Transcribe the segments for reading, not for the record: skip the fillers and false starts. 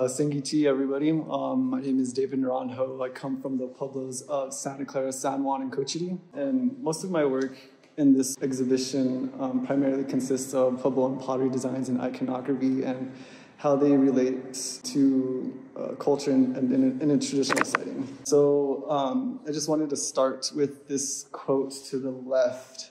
Sangiti, everybody. My name is David Naranjo. I come from the pueblos of Santa Clara, San Juan, and Cochiti. And most of my work in this exhibition primarily consists of Puebloan pottery designs and iconography and how they relate to culture in a traditional setting. So I just wanted to start with this quote to the left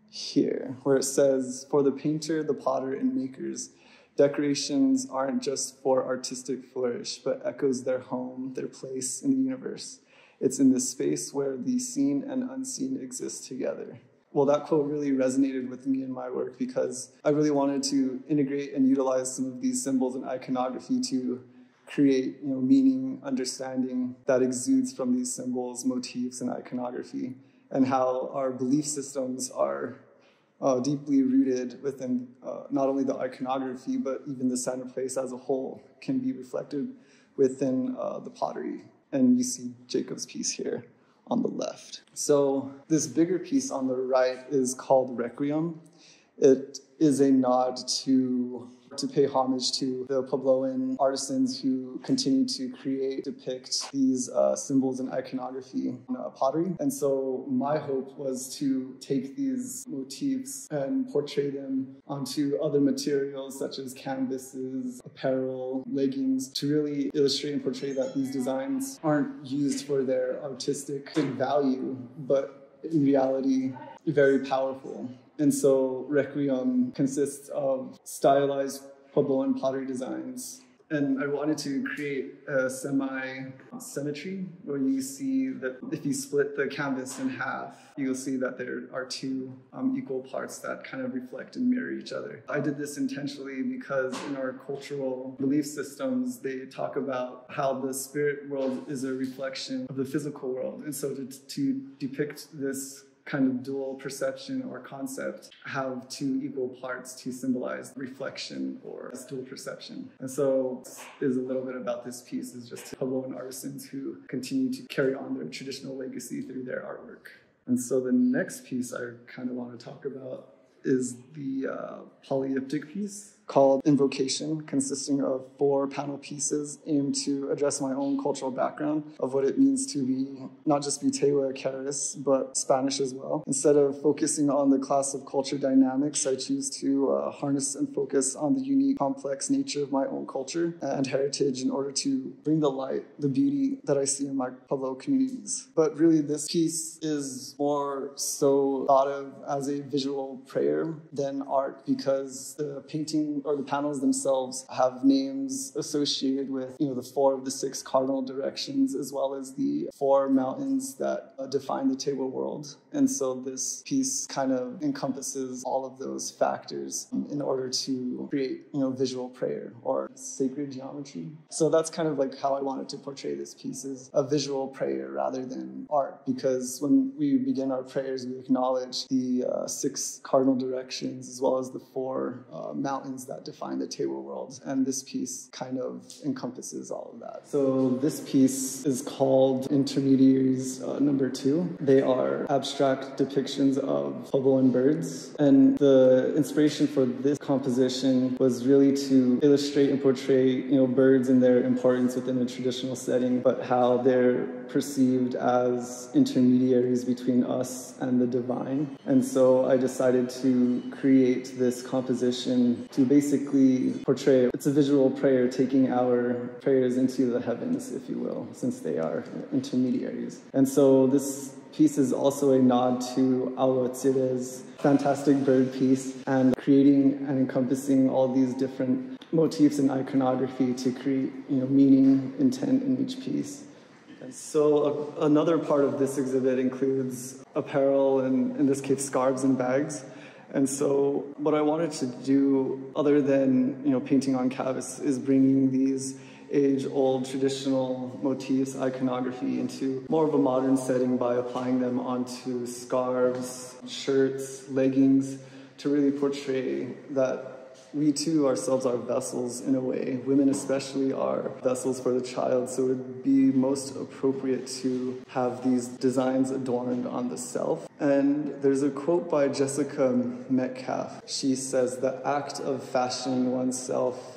here, where it says, "For the painter, the potter, and makers, decorations aren't just for artistic flourish, but echoes their home, their place in the universe. It's in this space where the seen and unseen exist together." Well, that quote really resonated with me in my work because I really wanted to integrate and utilize some of these symbols and iconography to create, meaning, understanding that exudes from these symbols, motifs, and iconography, and how our belief systems are deeply rooted within not only the iconography, but even the center place as a whole can be reflected within the pottery. And you see Jacob's piece here on the left. So this bigger piece on the right is called Requiem. It is a nod to pay homage to the Puebloan artisans who continue to depict these symbols and iconography in pottery. And so my hope was to take these motifs and portray them onto other materials such as canvases, apparel, leggings, to really illustrate and portray that these designs aren't used for their artistic value, but in reality, very powerful. And so Requiem consists of stylized Puebloan pottery designs. And I wanted to create a semi-symmetry where you see that if you split the canvas in half, you'll see that there are two equal parts that kind of reflect and mirror each other. I did this intentionally because in our cultural belief systems, they talk about how the spirit world is a reflection of the physical world. And so to depict this kind of dual perception or concept, have two equal parts to symbolize reflection or dual perception. And so this is a little bit about this piece, is just Puebloan artisans who continue to carry on their traditional legacy through their artwork. And so the next piece I kind of want to talk about is the polyiptych piece called Invocation, consisting of 4 panel pieces aimed to address my own cultural background of what it means to be not just be Tewa Caris, but Spanish as well. Instead of focusing on the class of culture dynamics, I choose to harness and focus on the unique, complex nature of my own culture and heritage in order to bring the light, the beauty that I see in my Pueblo communities. But really, this piece is more so thought of as a visual prayer than art, because the painting or the panels themselves have names associated with, the 4 of the 6 cardinal directions, as well as the 4 mountains that define the Tewa world. And so this piece kind of encompasses all of those factors in order to create, visual prayer or sacred geometry. So that's kind of like how I wanted to portray this piece, is a visual prayer rather than art, because when we begin our prayers, we acknowledge the 6 cardinal directions as well as the 4 mountains that define the Tewa world, and this piece kind of encompasses all of that. So this piece is called Intermediaries number 2. They are abstract depictions of Puebloan birds, and the inspiration for this composition was really to illustrate and portray, birds and their importance within a traditional setting, but how they're perceived as intermediaries between us and the divine. And so I decided to create this composition to basically portray, it's a visual prayer, taking our prayers into the heavens, if you will, since they are intermediaries. And so this piece is also a nod to Ahuatzire's fantastic bird piece, and creating and encompassing all these different motifs and iconography to create, meaning, intent in each piece. And so another part of this exhibit includes apparel, and in this case, scarves and bags. And so what I wanted to do, other than painting on canvas, is bringing these age-old traditional motifs, iconography, into more of a modern setting by applying them onto scarves, shirts, leggings, to really portray that we too ourselves are vessels in a way. Women especially are vessels for the child, so it would be most appropriate to have these designs adorned on the self. And there's a quote by Jessica Metcalf. She says, "The act of fashioning oneself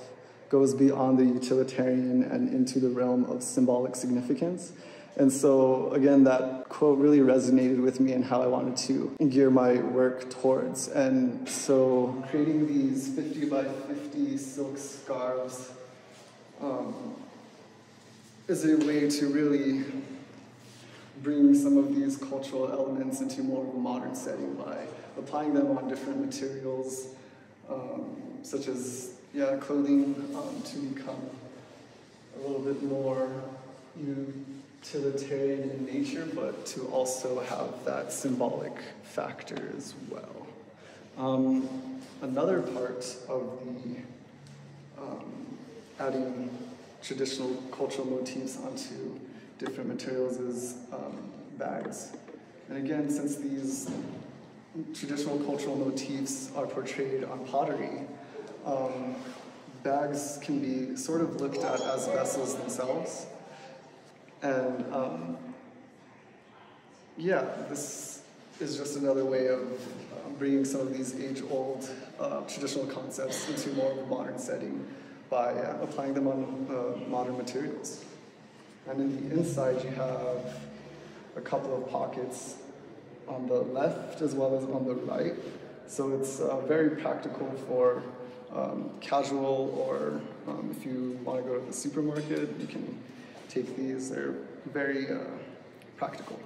goes beyond the utilitarian and into the realm of symbolic significance. And so, again, that quote really resonated with me and how I wanted to gear my work towards. And so creating these 50 by 50 silk scarves is a way to really bring some of these cultural elements into more of a modern setting by applying them on different materials, such as clothing, to become a little bit more utilitarian in nature, but to also have that symbolic factor as well. Another part of the adding traditional cultural motifs onto different materials is bags. And again, since these traditional cultural motifs are portrayed on pottery, bags can be sort of looked at as vessels themselves. And this is just another way of bringing some of these age-old traditional concepts into more of a modern setting by applying them on modern materials. And in the inside, you have a couple of pockets on the left as well as on the right. So it's very practical for casual, or if you want to go to the supermarket, you can take these. They're very practical.